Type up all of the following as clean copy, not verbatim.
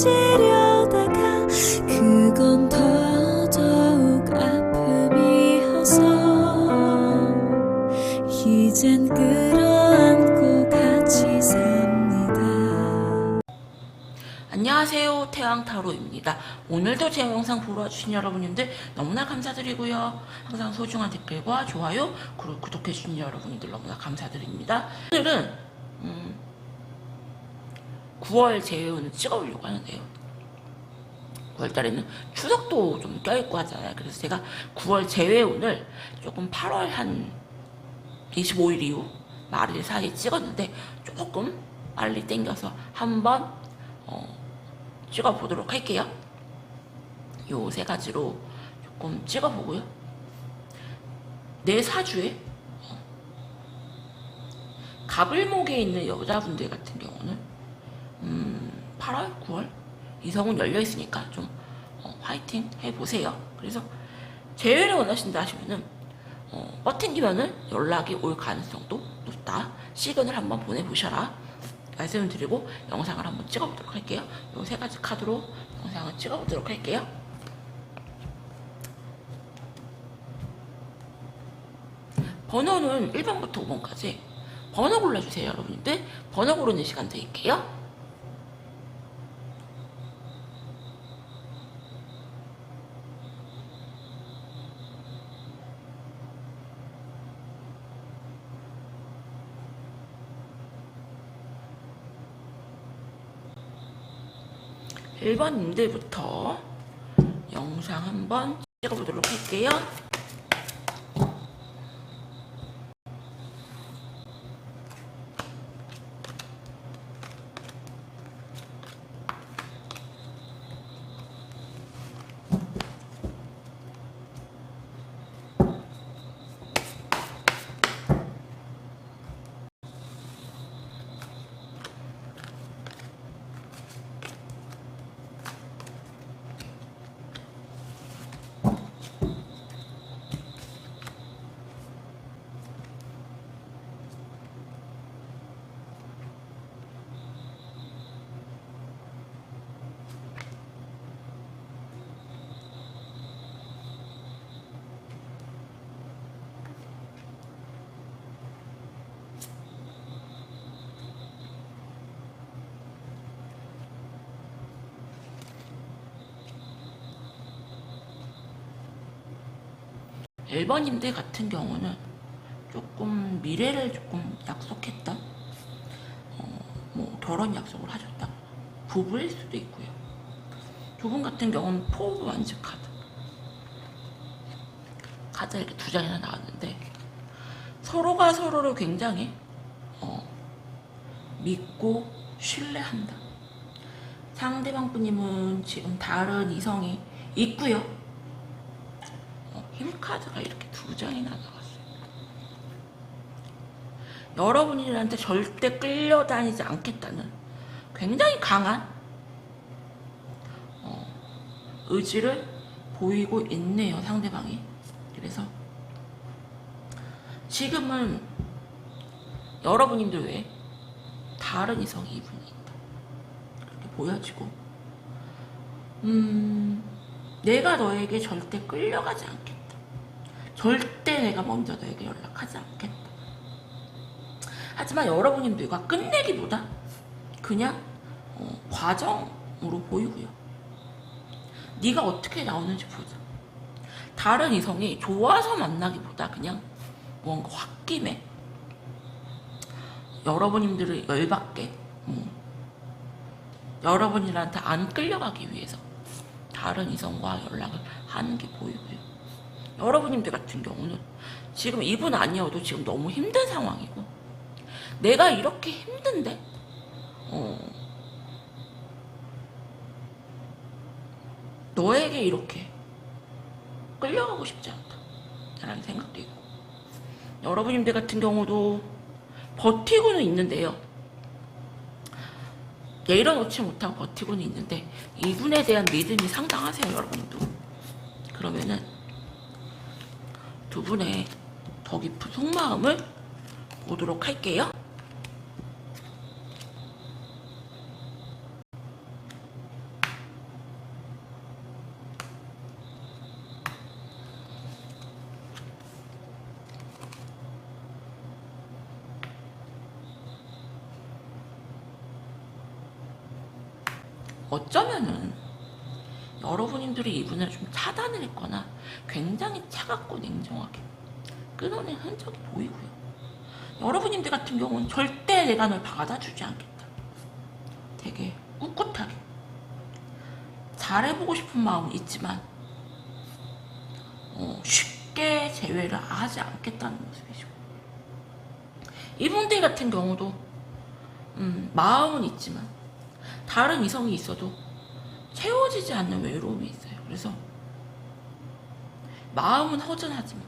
잊으려다가 그건 더더욱 아픔이어서 이젠 끌어안고 같이 삽니다. 안녕하세요, 태양타로입니다. 오늘도 제 영상 보러 와주신 여러분들 너무나 감사드리고요. 항상 소중한 댓글과 좋아요, 그리고 구독해주신 여러분들 너무나 감사드립니다. 오늘은 9월 제외운을 찍어보려고 하는데요. 9월달에는 추석도 좀 껴있고 하잖아요. 그래서 제가 9월 제외운을 조금 8월 한 25일 이후 말일 사이에 찍었는데 조금 빨리 땡겨서 한번 찍어보도록 할게요. 요 세 가지로 조금 찍어보고요. 내 사주에 갑을목에 있는 여자분들 같은 경우는 8월, 9월 이성은 열려있으니까 좀 화이팅 해보세요. 그래서 재회를 원하신다 하시면은 버팅기면은 연락이 올 가능성도 높다. 시그널 한번 보내보셔라 말씀을 드리고 영상을 한번 찍어보도록 할게요. 이 세 가지 카드로 영상을 찍어보도록 할게요. 번호는 1번부터 5번까지 번호 골라주세요. 여러분들 번호 고르는 시간 드릴게요. 일 번님들부터 영상 한번 찍어보도록 할게요. 일 번님들 같은 경우는 조금 미래를 조금 약속했다. 뭐 결혼 약속을 하셨다. 부부일 수도 있고요. 두 분 같은 경우는 포브 완즈 카드. 카드 이렇게 두 장이나 나왔는데 서로가 서로를 굉장히 믿고 신뢰한다. 상대방 분님은 지금 다른 이성이 있고요. 힘카드가 이렇게 두 장이나 나왔어요. 여러분들한테 절대 끌려다니지 않겠다는 굉장히 강한 의지를 보이고 있네요, 상대방이. 그래서 지금은 여러분님들 외에 다른 이성이 이분이 있다. 그렇게 보여지고 내가 너에게 절대 끌려가지 않겠다. 절대 내가 먼저 너에게 연락하지 않겠다. 하지만 여러분님들과 끝내기보다 그냥 과정으로 보이고요. 네가 어떻게 나오는지 보자. 다른 이성이 좋아서 만나기보다 그냥 뭔가 홧김에 여러분님들을 열받게 여러분들한테 안 끌려가기 위해서 다른 이성과 연락을 하는 게 보이고요. 여러분님들 같은 경우는 지금 이분 아니어도 지금 너무 힘든 상황이고 내가 이렇게 힘든데 너에게 이렇게 끌려가고 싶지 않다 라는 생각도 있고 여러분님들 같은 경우도 버티고는 있는데요. 내려놓지 못하고 버티고는 있는데 이분에 대한 믿음이 상당하세요. 여러분도. 그러면은 두 분의 더 깊은 속마음을 보도록 할게요. 어쩌면은 여러분들이 이분을 좀 차단을 했거나 굉장히 차갑고 냉정하게 끊어낸 흔적이 보이고요. 여러분들 같은 경우는 절대 내가 널 받아주지 않겠다. 되게 꿋꿋하게 잘해보고 싶은 마음은 있지만 쉽게 제외를 하지 않겠다는 모습이시고, 이분들 같은 경우도 마음은 있지만 다른 이성이 있어도 채워지지 않는 외로움이 있어요. 그래서 마음은 허전하지만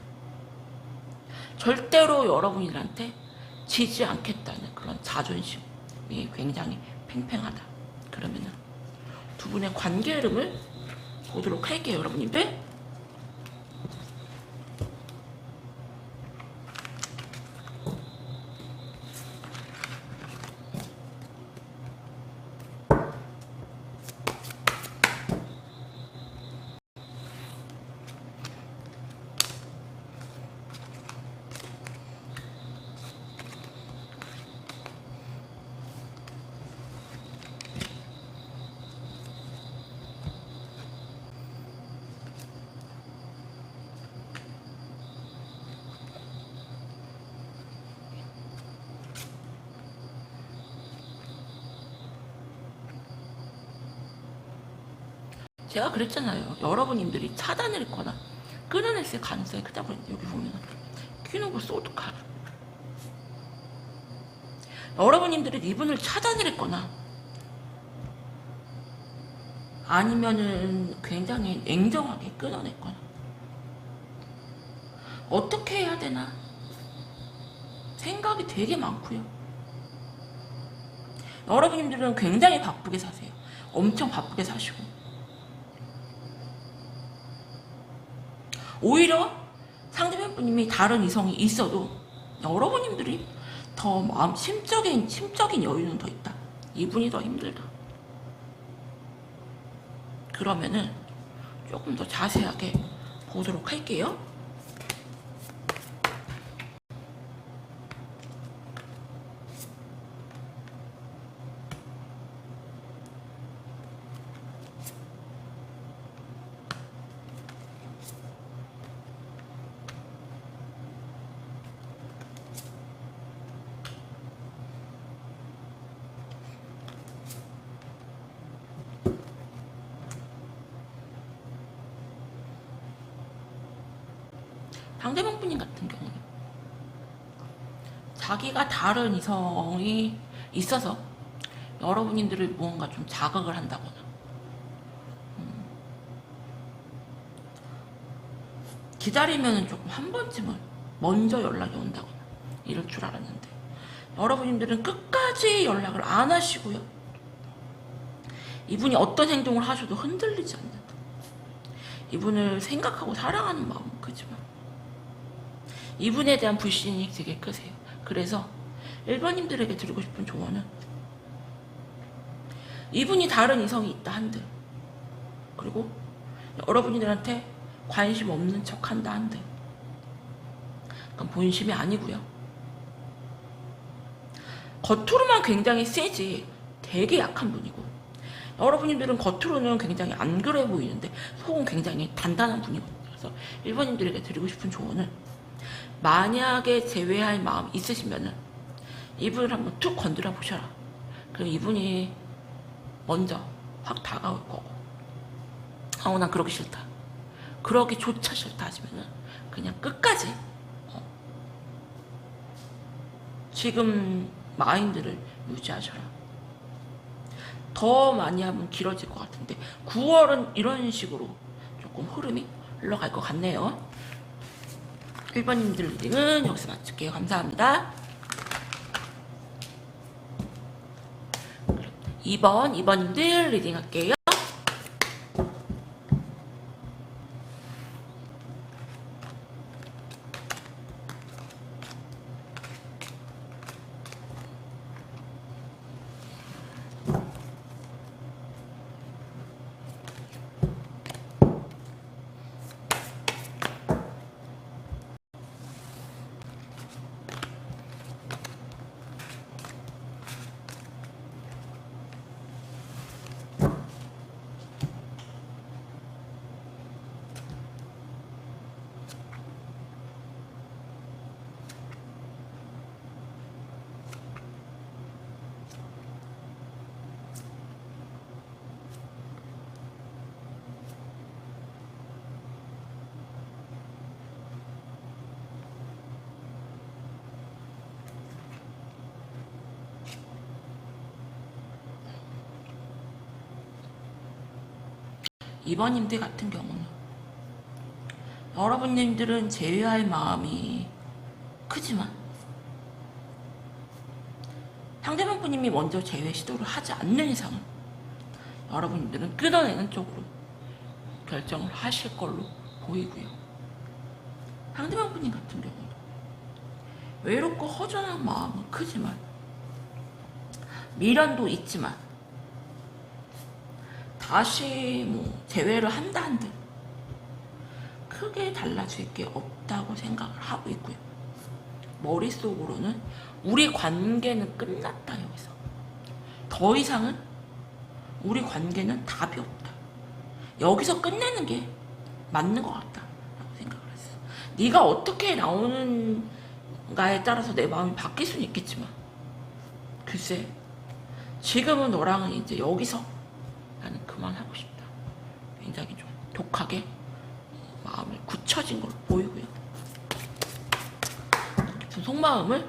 절대로 여러분들한테 지지 않겠다는 그런 자존심이 굉장히 팽팽하다. 그러면은 두 분의 관계 흐름을 보도록 할게요, 여러분들. 제가 그랬잖아요. 여러분들이 차단을 했거나 끊어냈을 가능성이 크다고 했는데, 여기 보면 퀸 오브 소드 카드. 여러분들이 이분을 차단을 했거나 아니면은 굉장히 냉정하게 끊어냈거나 어떻게 해야 되나 생각이 되게 많고요. 여러분들은 굉장히 바쁘게 사세요. 엄청 바쁘게 사시고, 오히려 상대편님이 다른 이성이 있어도 여러분들이 더 마음 심적인 여유는 더 있다. 이분이 더 힘들다. 그러면은 조금 더 자세하게 보도록 할게요. 상대방 분님 같은 경우는 자기가 다른 이성이 있어서 여러분들을 무언가 좀 자극을 한다거나 기다리면 조금 한 번쯤은 먼저 연락이 온다거나 이럴 줄 알았는데, 여러분들은 끝까지 연락을 안 하시고요. 이분이 어떤 행동을 하셔도 흔들리지 않는다. 이분을 생각하고 사랑하는 마음은 크지만 이분에 대한 불신이 되게 크세요. 그래서 일반인들에게 드리고 싶은 조언은, 이분이 다른 이성이 있다 한들, 그리고 여러분들한테 관심 없는 척 한다 한들, 그건 본심이 아니고요. 겉으로만 굉장히 세지 되게 약한 분이고, 여러분들은 겉으로는 굉장히 안 그래 보이는데 속은 굉장히 단단한 분이거든요. 그래서 일반인들에게 드리고 싶은 조언은, 만약에 제외할 마음 있으시면은 이분을 한번 툭 건드려 보셔라. 그럼 이분이 먼저 확 다가올 거고, 난 그러기 싫다, 그러기조차 싫다 하시면은 그냥 끝까지 지금 마인드를 유지하셔라. 더 많이 하면 길어질 것 같은데 9월은 이런 식으로 조금 흐름이 흘러갈 것 같네요. 1번님들 리딩은 여기서 마칠게요. 감사합니다. 2번님들 리딩 할게요. 2번님들 같은 경우는 여러분님들은 제외할 마음이 크지만 상대방 분님이 먼저 제외 시도를 하지 않는 이상은 여러분들은 끊어내는 쪽으로 결정을 하실 걸로 보이고요. 상대방 분님 같은 경우는 외롭고 허전한 마음은 크지만 미련도 있지만 다시 뭐 재회를 한다 한들 크게 달라질 게 없다고 생각을 하고 있고요. 머릿속으로는 우리 관계는 끝났다. 여기서 더 이상은 우리 관계는 답이 없다. 여기서 끝내는 게 맞는 것 같다 라고 생각을 했어. 네가 어떻게 나오는가에 따라서 내 마음이 바뀔 수는 있겠지만 글쎄 지금은 너랑은 이제 여기서 나는 그만하고 싶다. 굉장히 좀 독하게 마음을 굳혀진 걸로 보이고요. 깊은 속마음을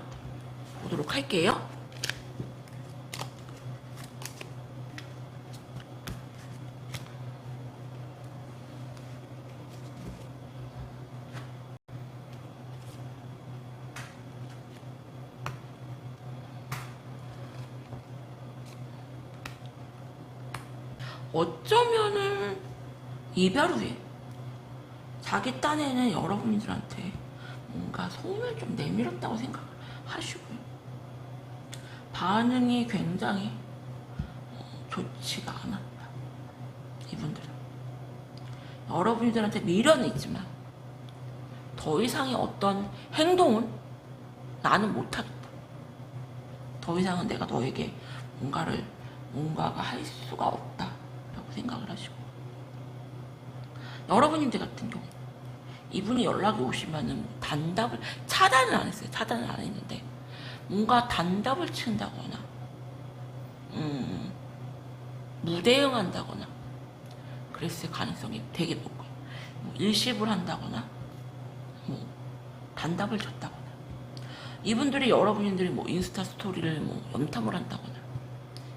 보도록 할게요. 어쩌면은 이별 후에 자기 딴에는 여러분들한테 뭔가 소음을 좀 내밀었다고 생각을 하시고요. 반응이 굉장히 좋지가 않았다. 이분들은 여러분들한테 미련은 있지만 더 이상의 어떤 행동은 나는 못하겠다. 더 이상은 내가 너에게 뭔가가 할 수가 없다 라고 생각을 하시고, 여러분들 같은 경우 이분이 연락이 오시면은 단답을 차단을 안 했어요. 차단을 안 했는데 뭔가 단답을 친다거나 무대응한다거나 그랬을 가능성이 되게 높고요. 뭐 일십을 한다거나 뭐 단답을 줬다거나, 이분들이 여러분들이 뭐 인스타 스토리를 뭐 염탐을 한다거나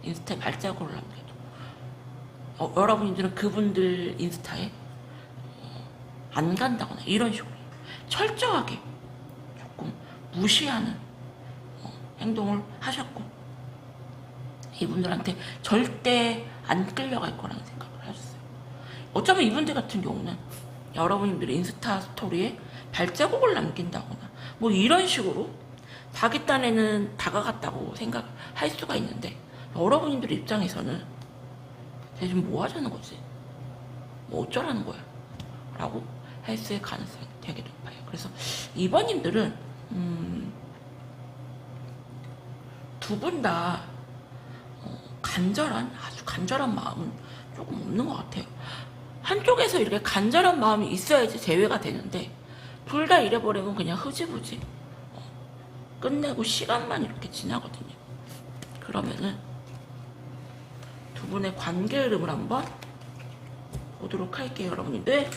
인스타에 발자국을 남겨도 여러분들은 그분들 인스타에 안 간다거나 이런 식으로 철저하게 조금 무시하는 행동을 하셨고, 이분들한테 절대 안 끌려갈 거라는 생각을 하셨어요. 어쩌면 이분들 같은 경우는 여러분들의 인스타 스토리에 발자국을 남긴다거나 뭐 이런 식으로 자기 딴에는 다가갔다고 생각할 수가 있는데, 여러분들 입장에서는 쟤 지금 뭐 하자는 거지? 뭐 어쩌라는 거야? 라고 할 가능성이 되게 높아요. 그래서 이번님들은 두 분 다 아주 간절한 마음은 조금 없는 것 같아요. 한쪽에서 이렇게 간절한 마음이 있어야지 재회가 되는데 둘 다 이래버리면 그냥 흐지부지 끝내고 시간만 이렇게 지나거든요. 그러면은 두 분의 관계 흐름을 한번 보도록 할게요, 여러분들.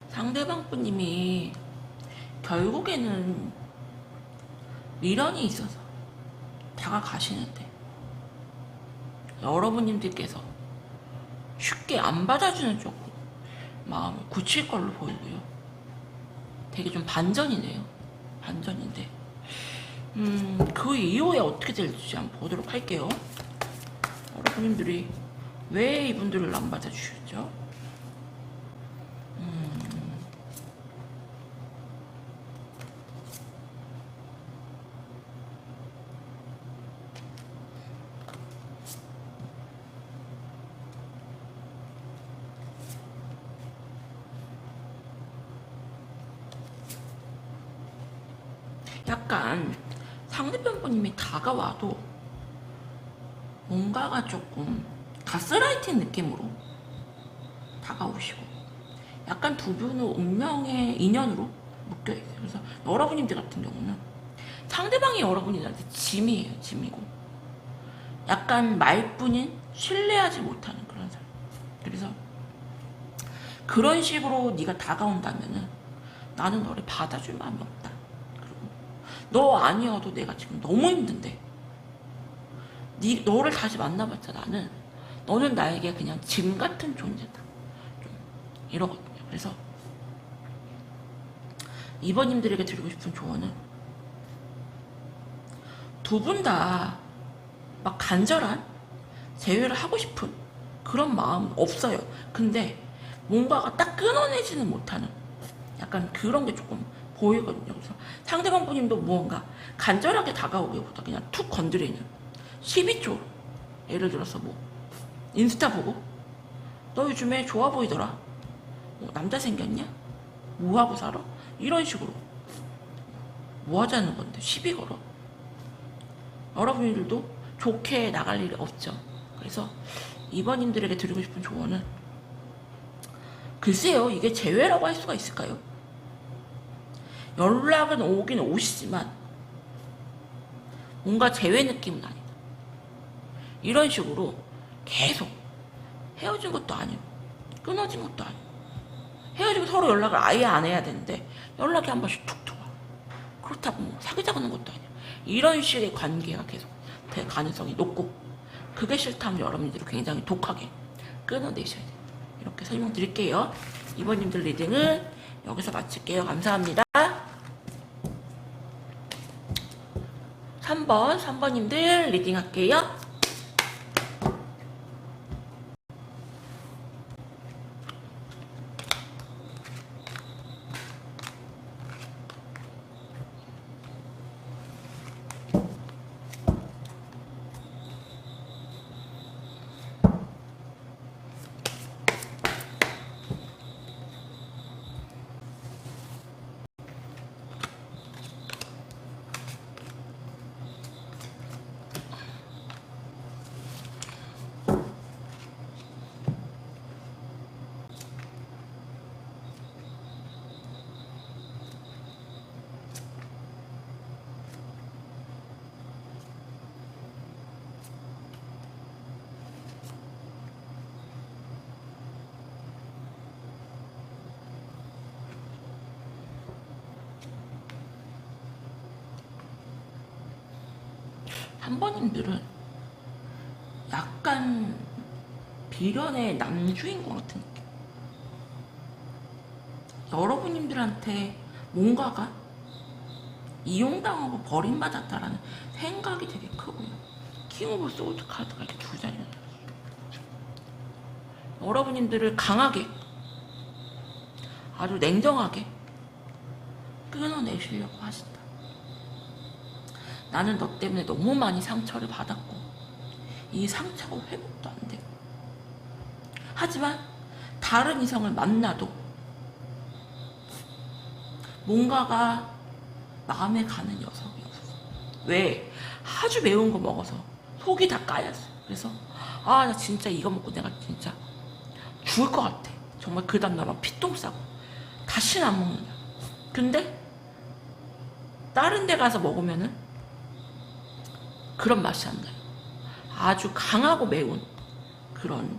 상대방 분님이 결국에는 미련이 있어서 다가가시는데 여러분님들께서 쉽게 안 받아주는 쪽으로 마음을 굳힐 걸로 보이고요. 되게 좀 반전이네요. 반전인데 그 이후에 어떻게 될지 한번 보도록 할게요. 여러분님들이 왜 이분들을 안 받아주셨죠? 약간 상대편분님이 다가와도 뭔가가 조금 가스라이팅 느낌으로 다가오시고 약간 두 분은 운명의 인연으로 묶여있어요. 그래서 여러분님들 같은 경우는 상대방이 여러분들한테 짐이에요. 짐이고 약간 말뿐인 신뢰하지 못하는 그런 사람. 그래서 그런 식으로 네가 다가온다면은 나는 너를 받아줄 마음이 없다. 그리고 너 아니어도 내가 지금 너무 힘든데 너를 다시 만나봤자 너는 나에게 그냥 짐 같은 존재다. 좀 이러거든요. 그래서 이번님들에게 드리고 싶은 조언은 두 분 다 막 간절한 재회를 하고 싶은 그런 마음은 없어요. 근데 뭔가가 딱 끊어내지는 못하는 약간 그런 게 조금 보이거든요. 그래서 상대방 분님도 무언가 간절하게 다가오기보다 그냥 툭 건드리는 12초. 예를 들어서 뭐 인스타 보고 너 요즘에 좋아 보이더라. 뭐 남자 생겼냐? 뭐 하고 살아? 이런 식으로 뭐 하자는 건데 시비 걸어. 여러분들도 좋게 나갈 일이 없죠. 그래서 이번님들에게 드리고 싶은 조언은 글쎄요, 이게 재회라고 할 수가 있을까요? 연락은 오긴 오시지만 뭔가 재회 느낌은 아니다. 이런 식으로 계속 헤어진 것도 아니고 끊어진 것도 아니고 헤어지고 서로 연락을 아예 안 해야 되는데 연락이 한 번씩 툭 들어와. 그렇다고 뭐 사귀자는 것도 아니고 이런 식의 관계가 계속 될 가능성이 높고 그게 싫다면 여러분들이 굉장히 독하게 끊어내셔야 돼요. 이렇게 설명드릴게요. 이번님들 리딩은 여기서 마칠게요. 감사합니다. 3번님들 리딩 할게요. 한 번님들은 약간 비련의 남주인공 같은 느낌. 여러분님들한테 뭔가가 이용당하고 버림받았다라는 생각이 되게 크고요. 킹 오브 소드 카드가 이렇게 두 장이 나요. 여러분님들을 강하게 아주 냉정하게 끊어내시려고 하신다. 나는 너 때문에 너무 많이 상처를 받았고 이 상처가 회복도 안 돼. 하지만 다른 이성을 만나도 뭔가가 마음에 가는 여성이 없어. 왜? 아주 매운 거 먹어서 속이 다 까였어. 그래서 나 진짜 이거 먹고 내가 진짜 죽을 것 같아. 정말 그 다음날 막 피똥 싸고 다시는 안 먹는다. 근데 다른 데 가서 먹으면은 그런 맛이 안 나요. 아주 강하고 매운 그런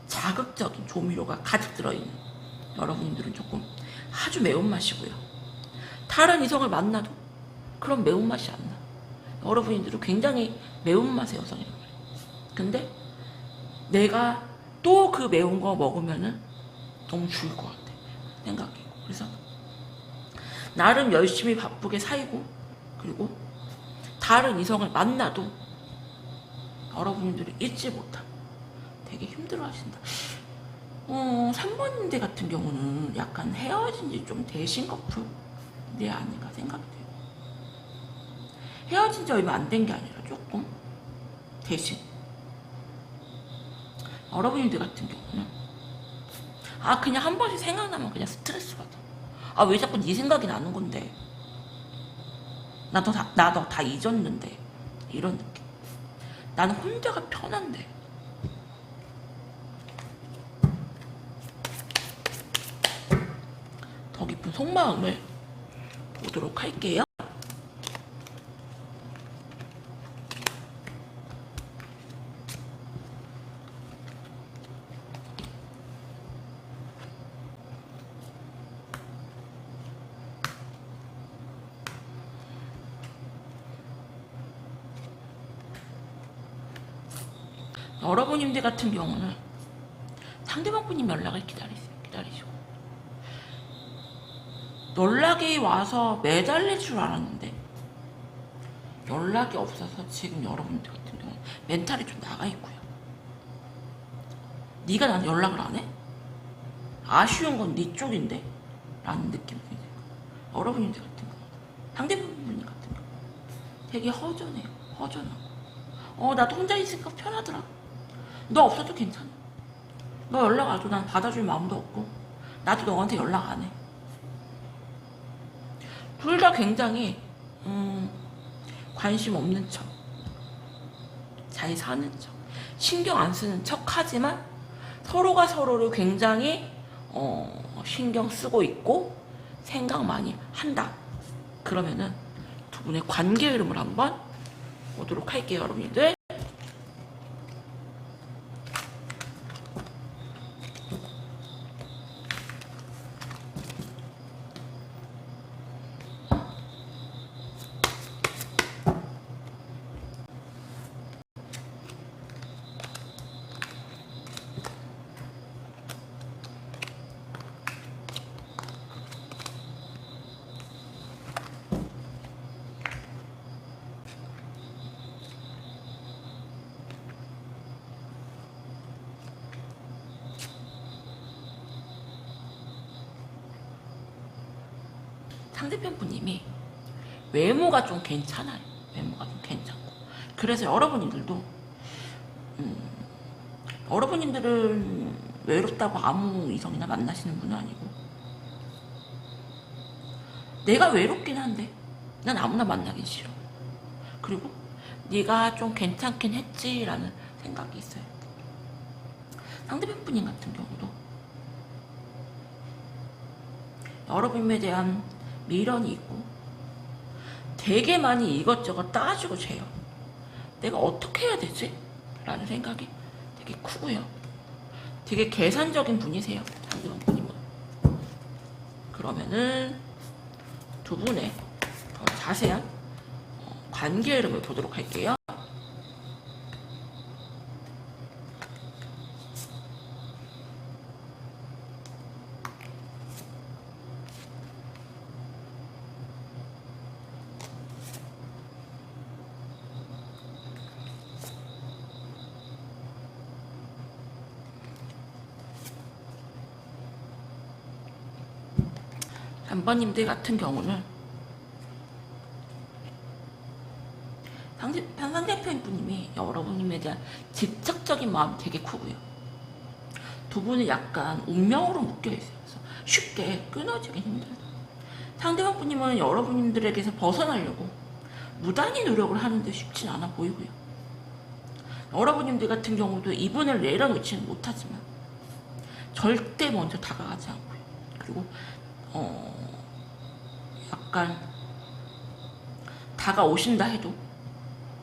자극적인 조미료가 가득 들어있는 여러분들은 조금 아주 매운맛이고요. 다른 이성을 만나도 그런 매운맛이 안 나. 여러분들은 굉장히 매운맛의 여성이란 말이에요. 근데 내가 또 그 매운 거 먹으면은 너무 죽을 것 같아. 생각이고. 그래서 나름 열심히 바쁘게 살고 그리고 다른 이성을 만나도 여러분들이 잊지 못하고 되게 힘들어 하신다. 3번인데 같은 경우는 약간 헤어진 지 좀 되신 커플이 아닌가 생각이 돼요. 헤어진 지 얼마 안 된 게 아니라 조금 대신 여러분들 같은 경우는 그냥 한 번씩 생각나면 그냥 스트레스 받아. 왜 자꾸 네 생각이 나는 건데 나도 다 잊었는데. 이런 느낌. 나는 혼자가 편한데. 더 깊은 속마음을 보도록 할게요. 여러분님들 같은 경우는 상대방 분님 연락을 기다리시고 연락이 와서 매달릴 줄 알았는데 연락이 없어서 지금 여러분들 같은 경우는 멘탈이 좀 나가 있고요. 네가 나한테 연락을 안 해? 아쉬운 건 네 쪽인데? 라는 느낌이 들어요. 여러분들 같은 경우 상대방 분님 같은 경우 되게 허전해요. 허전하고 나도 혼자 있으니까 편하더라. 너 없어도 괜찮아. 너 연락 와도 난 받아줄 마음도 없고 나도 너한테 연락 안 해. 둘 다 굉장히 관심 없는 척, 잘 사는 척, 신경 안 쓰는 척 하지만 서로가 서로를 굉장히 신경 쓰고 있고 생각 많이 한다. 그러면은 두 분의 관계 흐름을 한번 보도록 할게요, 여러분들. 상대편 분님이 외모가 좀 괜찮아요. 외모가 좀 괜찮고. 그래서 여러분들도 여러분들은 외롭다고 아무 이성이나 만나시는 분은 아니고 내가 외롭긴 한데 난 아무나 만나긴 싫어. 그리고 네가 좀 괜찮긴 했지라는 생각이 있어요. 상대편 분님 같은 경우도 여러분에 대한 미련이 있고 되게 많이 이것저것 따지고 재요. 내가 어떻게 해야 되지? 라는 생각이 되게 크고요. 되게 계산적인 분이세요. 상대방 분님은. 그러면은 두 분의 더 자세한 관계 흐름을 보도록 할게요. 3번님들 같은 경우는 상대편 분님이 여러분님에 대한 집착적인 마음이 되게 크고요. 두 분이 약간 운명으로 묶여있어요. 그래서 쉽게 끊어지긴 힘들다. 상대방 분님은 여러분들에게서 벗어나려고 무단히 노력을 하는데 쉽진 않아 보이고요. 여러분님들 같은 경우도 이분을 내려놓지는 못하지만 절대 먼저 다가가지 않고요. 그리고 약간 다가오신다 해도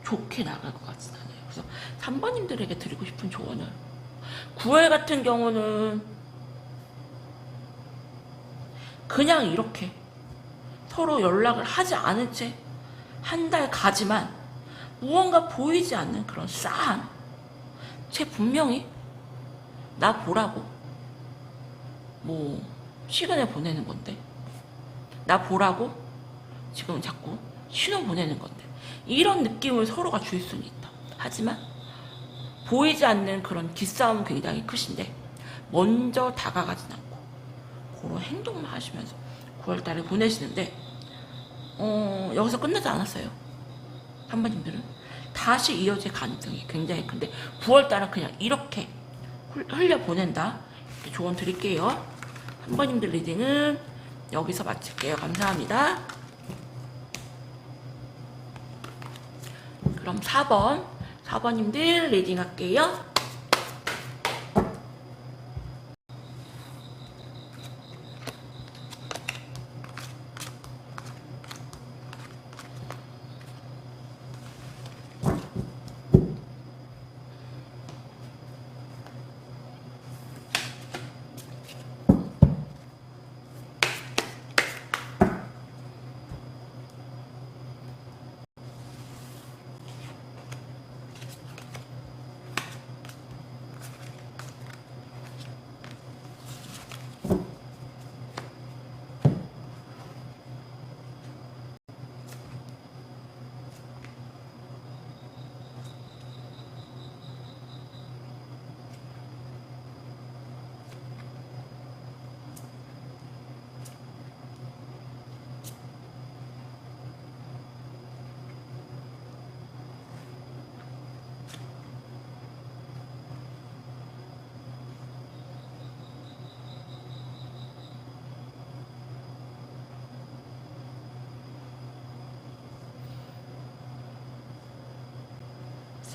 좋게 나갈 것 같진 않아요. 그래서 3번님들에게 드리고 싶은 조언은 9월 같은 경우는 그냥 이렇게 서로 연락을 하지 않은 채 한 달 가지만 무언가 보이지 않는 그런 싸한 쟤 분명히 나 보라고 뭐 시간을 보내는 건데 나 보라고 지금 자꾸 신호 보내는 건데 이런 느낌을 서로가 줄 수는 있다. 하지만 보이지 않는 그런 기싸움은 굉장히 크신데 먼저 다가가진 않고 그런 행동만 하시면서 9월달을 보내시는데 여기서 끝나지 않았어요. 3번님들은 다시 이어질 가능성이 굉장히 큰데 9월달은 그냥 이렇게 흘려보낸다. 이렇게 조언 드릴게요. 3번님들 리딩은 여기서 마칠게요. 감사합니다. 그럼 4번님들 리딩 할게요.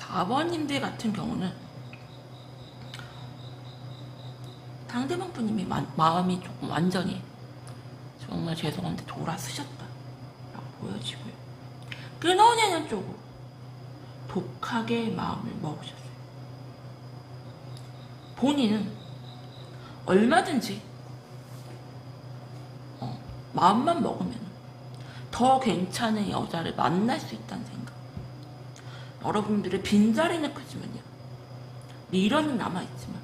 아버님들 같은 경우는 상대방 분님이 마음이 조금 완전히 정말 죄송한데 돌아서셨다 라고 보여지고요. 끊어내는 쪽으로 독하게 마음을 먹으셨어요. 본인은 얼마든지 마음만 먹으면 더 괜찮은 여자를 만날 수 있다는 생각. 여러분들의 빈자리는 크지만요, 미련은 남아있지만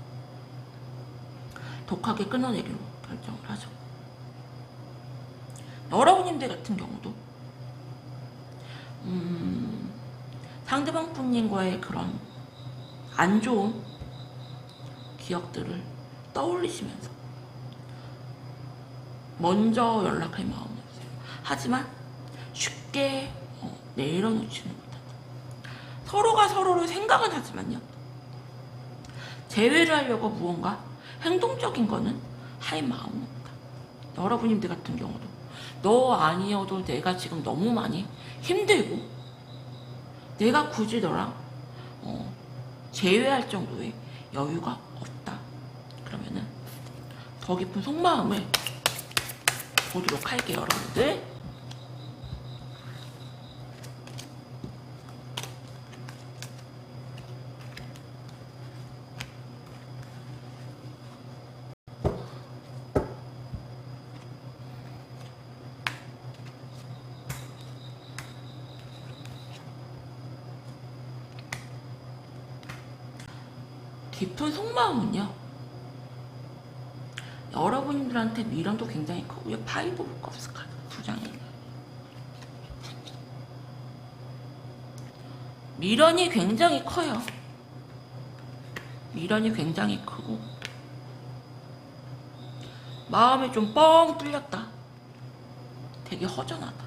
독하게 끊어내기로 결정을 하죠. 여러분님들 같은 경우도 상대방 분님과의 그런 안 좋은 기억들을 떠올리시면서 먼저 연락할 마음은 없어요. 하지만 쉽게 내려놓지는 못한다. 서로가 서로를 생각은 하지만요, 재회를 하려고 무언가 행동적인 거는 할 마음은 없다. 여러분님들 같은 경우도 너 아니어도 내가 지금 너무 많이 힘들고 내가 굳이 너랑 재회할 정도의 여유가 없다. 그러면은 더 깊은 속마음을 보도록 할게요, 여러분들. 깊은 속마음은요, 여러분들한테 미련도 굉장히 크고요. 파이브 오브 컵스 카드 2장이에요. 미련이 굉장히 커요. 미련이 굉장히 크고 마음이 좀 뻥 뚫렸다. 되게 허전하다.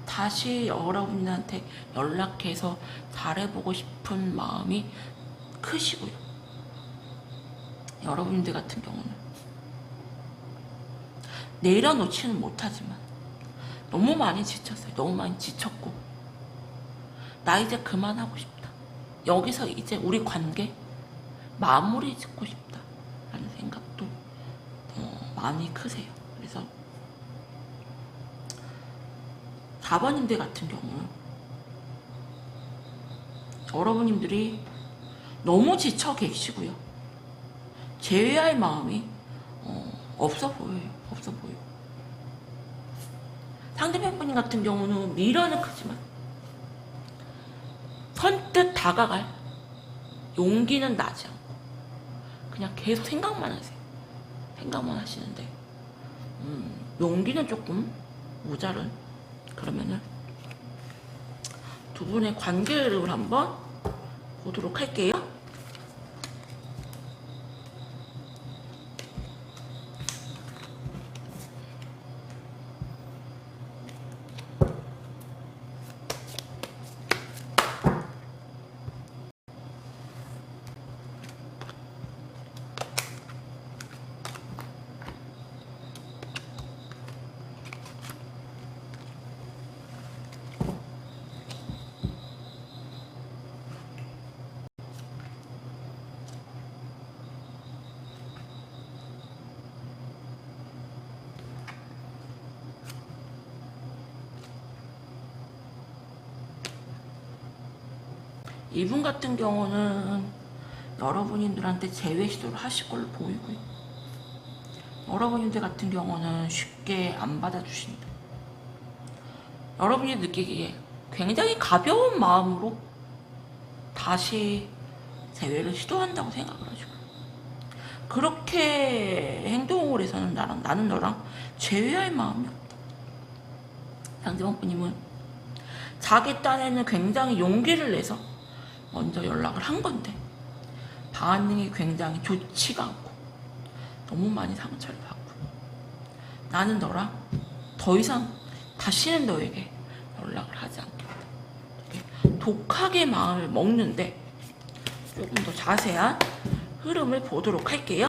다시 여러분한테 연락해서 잘해보고 싶은 마음이 크시고요. 여러분들 같은 경우는 내려놓지는 못하지만 너무 많이 지쳤어요. 너무 많이 지쳤고 나 이제 그만하고 싶다. 여기서 이제 우리 관계 마무리 짓고 싶다 라는 생각도 많이 크세요. 그래서 4번님들 같은 경우는 여러분님들이 너무 지쳐 계시고요. 제외할 마음이 없어 보여요. 없어 보여. 상대방 분 같은 경우는 미련은 크지만 선뜻 다가갈 용기는 나지 않고 그냥 계속 생각만 하세요. 생각만 하시는데 용기는 조금 모자른. 그러면은 두 분의 관계를 한번 보도록 할게요. 이분 같은 경우는 여러분들한테 재회 시도를 하실 걸로 보이고요. 여러분들 같은 경우는 쉽게 안 받아주신다. 여러분이 느끼기에 굉장히 가벼운 마음으로 다시 재회를 시도한다고 생각을 하죠. 그렇게 행동을 해서는 나는 너랑 재회할 마음이 없다. 상대방 분님은 자기 딴에는 굉장히 용기를 내서 먼저 연락을 한 건데 반응이 굉장히 좋지가 않고 너무 많이 상처를 받고 나는 너랑 더 이상 다시는 너에게 연락을 하지 않겠다. 이렇게 독하게 마음을 먹는데 조금 더 자세한 흐름을 보도록 할게요.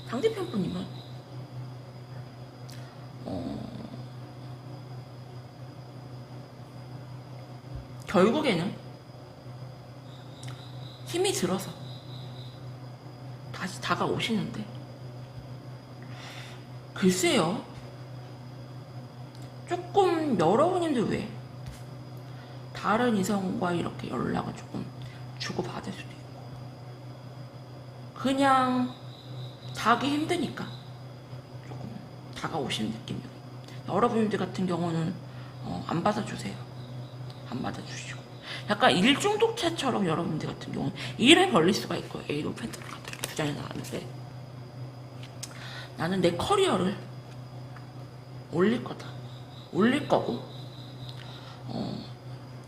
상대편 분님은 결국에는 힘이 들어서 다시 다가오시는데 글쎄요, 조금 여러분님들 외에 다른 이성과 이렇게 연락을 조금 주고받을 수도 있고 그냥 자기 힘드니까 조금 다가오시는 느낌이에요. 여러분들 같은 경우는 안 받아주세요. 안 받아주시고 약간 일중독자처럼 여러분들 같은 경우는 일을 벌릴 수가 있고 에이로 펜타클 같은 두 장이 나왔는데 나는 내 커리어를 올릴 거다. 올릴 거고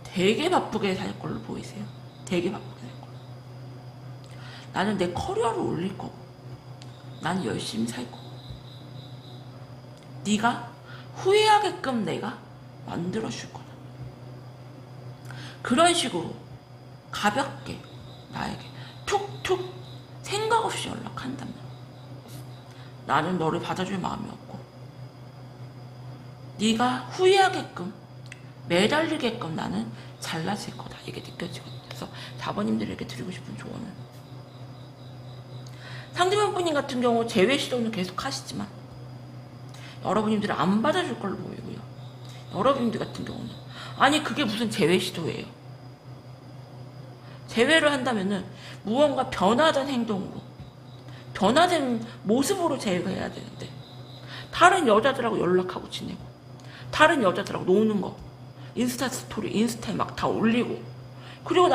되게 바쁘게 살 걸로 보이세요. 되게 바쁘게 살 걸로. 나는 내 커리어를 올릴 거고 나는 열심히 살 거고 네가 후회하게끔 내가 만들어줄 거다. 그런 식으로 가볍게 나에게 툭툭 생각 없이 연락한다면 나는 너를 받아줄 마음이 없고 네가 후회하게끔 매달리게끔 나는 잘나질 거다. 이게 느껴지거든요. 그래서 4번님들에게 드리고 싶은 조언은 상대방 분님 같은 경우 재회 시도는 계속 하시지만 여러분님들은 안 받아줄 걸로 보이고요. 여러분들 같은 경우는 아니 그게 무슨 재회 시도예요. 재회를 한다면은 무언가 변화된 행동으로 변화된 모습으로 재회가 해야 되는데 다른 여자들하고 연락하고 지내고 다른 여자들하고 노는 거 인스타 스토리 인스타에 막 다 올리고 그리고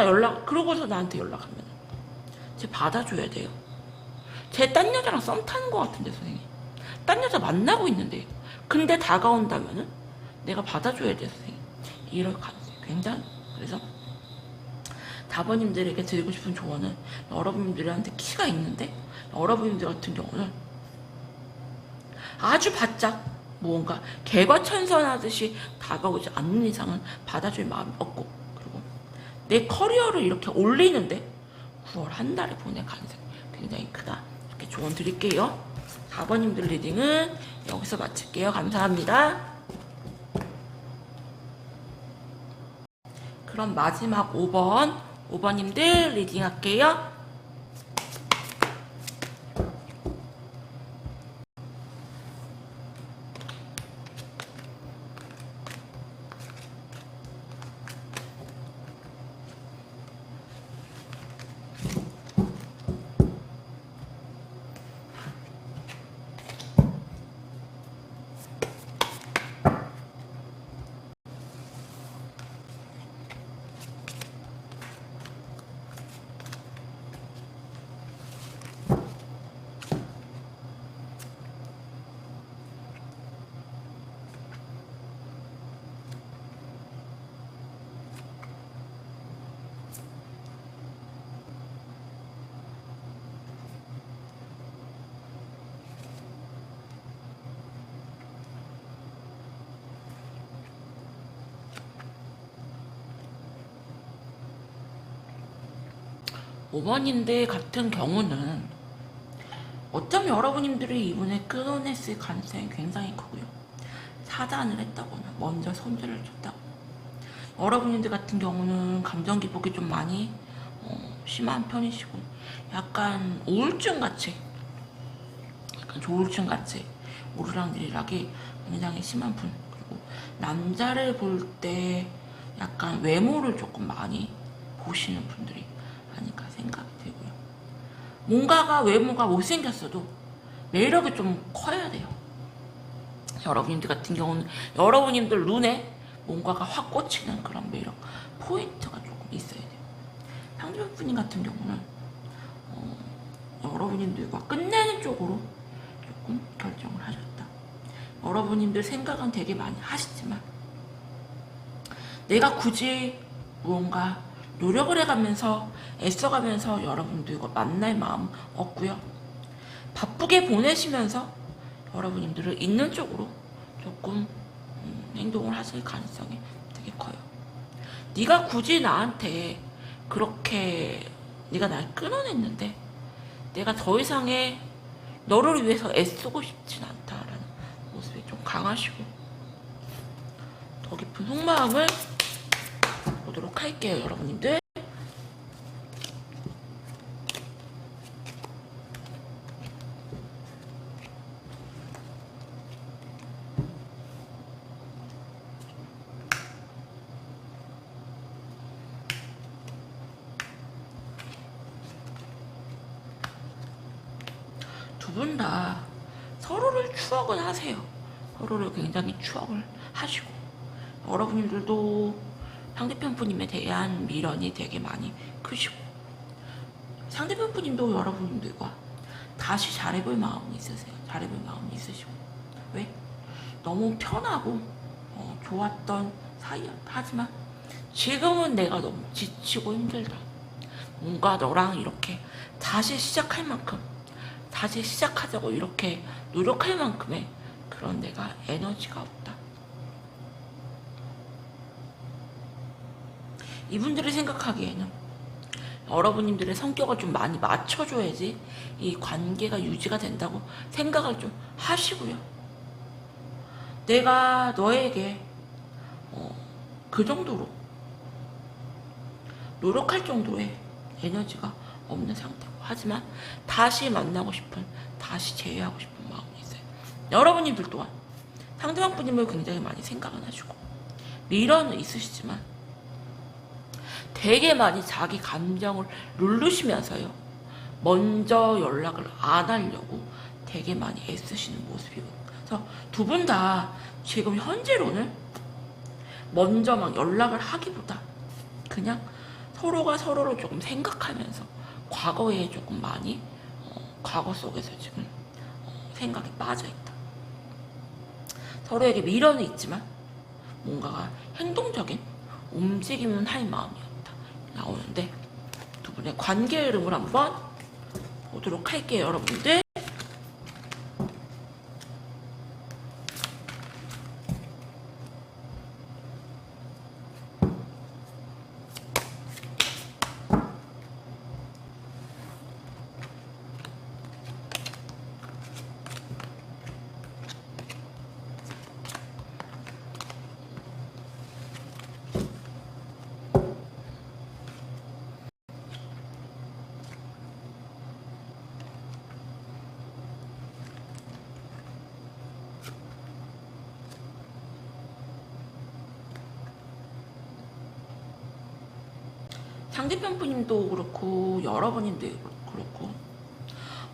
그러고서 나한테 연락하면 쟤 받아줘야 돼요. 쟤 딴 여자랑 썸 타는 것 같은데 선생님 딴 여자 만나고 있는데요. 근데 다가온다면은 내가 받아줘야 돼요 선생님. 이럴 가능성이 굉장히. 그래서 4번님들에게 드리고 싶은 조언은 여러분들한테 키가 있는데 여러분들 같은 경우는 아주 바짝 무언가 개과천선하듯이 다가오지 않는 이상은 받아줄 마음이 없고 그리고 내 커리어를 이렇게 올리는데 9월 한 달에 보낼 가능성이 굉장히 크다. 이렇게 조언 드릴게요. 4번님들 리딩은 여기서 마칠게요. 감사합니다. 그럼 마지막 5번님들 리딩 할게요. 오번인데 같은 경우는 어쩌면 여러분님들이 이분을 끊어냈을 가능성이 굉장히 크고요. 사단을 했다거나 먼저 손절을 줬다거나, 여러분들 같은 경우는 감정 기복이 좀 많이 심한 편이시고, 약간 우울증 같이, 약간 조울증 같이 오르락내리락이 굉장히 심한 분. 그리고 남자를 볼 때 약간 외모를 조금 많이 보시는 분들이 아닐까 생각이 들고요. 뭔가가 외모가 못생겼어도 매력이 좀 커야 돼요. 여러분들 같은 경우는 여러분님들 눈에 뭔가가 확 꽂히는 그런 매력 포인트가 조금 있어야 돼요. 상대방분님 같은 경우는 여러분님들과 끝내는 쪽으로 조금 결정을 하셨다. 여러분님들 생각은 되게 많이 하시지만 내가 굳이 무언가 노력을 해가면서 애써가면서 여러분들과 만날 마음 없고요. 바쁘게 보내시면서 여러분님들을 있는 쪽으로 조금 행동을 하실 가능성이 되게 커요. 네가 굳이 나한테 그렇게 네가 날 끊어냈는데 내가 더 이상의 너를 위해서 애쓰고 싶진 않다라는 모습이 좀 강하시고, 더 깊은 속마음을 보도록 할게요, 여러분님들. 두 분 다 서로를 추억은 하세요. 서로를 굉장히 추억을 하시고, 여러분들도 상대편 분님에 대한 미련이 되게 많이 크시고, 상대편 분님도 여러분들과 다시 잘해볼 마음이 있으세요. 잘해볼 마음이 있으시고. 왜? 너무 편하고 좋았던 사이였다. 하지만 지금은 내가 너무 지치고 힘들다. 뭔가 너랑 이렇게 다시 시작할 만큼, 다시 시작하자고 이렇게 노력할 만큼의 그런 내가 에너지가 없다. 이분들이 생각하기에는 여러분님들의 성격을 좀 많이 맞춰줘야지 이 관계가 유지가 된다고 생각을 좀 하시고요. 내가 너에게 그 정도로 노력할 정도의 에너지가 없는 상태고, 하지만 다시 만나고 싶은, 다시 재회하고 싶은 마음이 있어요. 여러분님들 또한 상대방 분님을 굉장히 많이 생각은 하시고 미련은 있으시지만 되게 많이 자기 감정을 누르시면서요, 먼저 연락을 안 하려고 되게 많이 애쓰시는 모습이고, 그래서 두 분 다 지금 현재로는 먼저 막 연락을 하기보다 그냥 서로가 서로를 조금 생각하면서 과거에 조금 많이 과거 속에서 지금 생각에 빠져있다. 서로에게 미련은 있지만 뭔가가 행동적인 움직임은 할 마음이었다 나오는데, 두 분의 관계 흐름을 한번 보도록 할게요, 여러분들. 상대편 분님도 그렇고 여러분님도 그렇고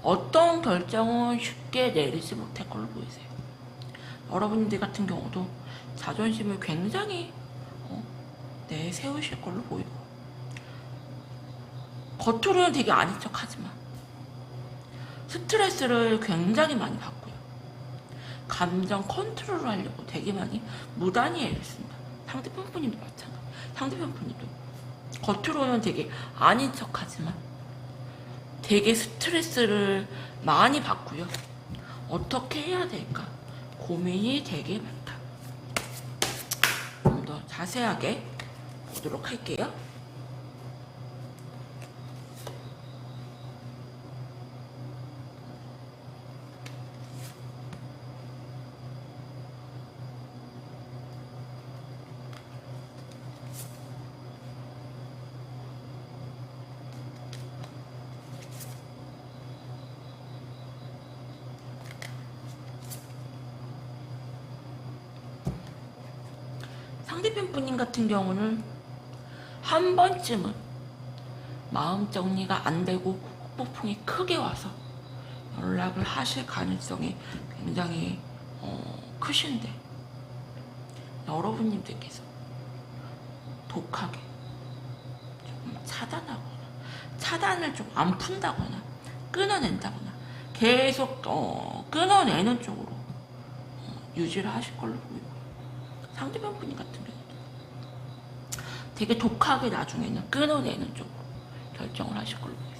어떤 결정은 쉽게 내리지 못할 걸로 보이세요. 여러분들 같은 경우도 자존심을 굉장히 내세우실 걸로 보이고, 겉으로는 되게 아닌 척하지만 스트레스를 굉장히 많이 받고요. 감정 컨트롤을 하려고 되게 많이 무단히 애를 쓴다. 상대편 분님도 마찬가지. 상대편 분님도 겉으로는 되게 아닌 척하지만 되게 스트레스를 많이 받고요. 어떻게 해야 될까 고민이 되게 많다. 좀 더 자세하게 보도록 할게요. 상대편 분님 같은 경우는 한 번쯤은 마음 정리가 안 되고 후폭풍이 크게 와서 연락을 하실 가능성이 굉장히 크신데, 여러분님들께서 독하게 조금 차단하거나 차단을 좀 안 푼다거나 끊어낸다거나 계속 끊어내는 쪽으로 유지를 하실 걸로 보이고요. 상대편 분이 같은 경우도 되게 독하게 나중에는 끊어내는 쪽으로 결정을 하실 걸로 보여요.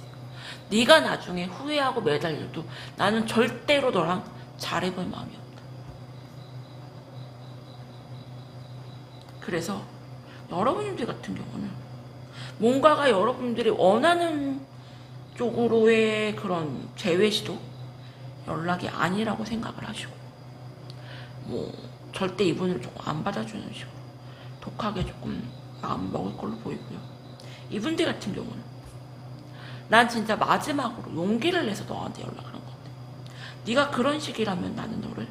네가 나중에 후회하고 매달려도 나는 절대로 너랑 잘해볼 마음이 없다. 그래서 여러분들 같은 경우는 뭔가가 여러분들이 원하는 쪽으로의 그런 재회 시도 연락이 아니라고 생각을 하시고, 뭐 절대 이분을 조금 안 받아주는 식으로 독하게 조금 마음 먹을 걸로 보이고요. 이분들 같은 경우는 난 진짜 마지막으로 용기를 내서 너한테 연락을 한 건데, 네가 그런 식이라면 나는 너를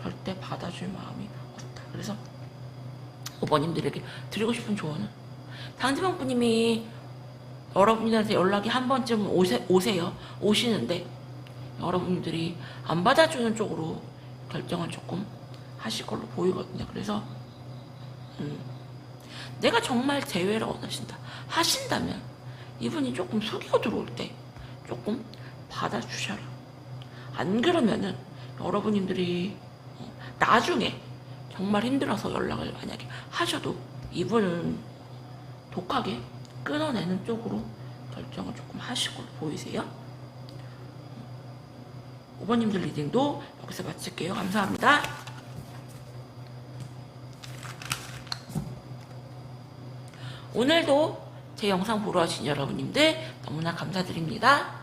절대 받아줄 마음이 없다. 그래서 오버님들에게 드리고 싶은 조언은, 상대방 분님이 여러분들한테 연락이 한 번쯤 오시는데 여러분들이 안 받아주는 쪽으로 결정을 조금 하실 걸로 보이거든요. 그래서 내가 정말 재회를 하신다면 이분이 조금 숙이고 들어올 때 조금 받아주셔라. 안 그러면은 여러분들이 나중에 정말 힘들어서 연락을 만약에 하셔도 이분은 독하게 끊어내는 쪽으로 결정을 조금 하실 걸로 보이세요. 5번님들 리딩도 여기서 마칠게요. 감사합니다. 오늘도 제 영상 보러 와주신 여러분님들 너무나 감사드립니다.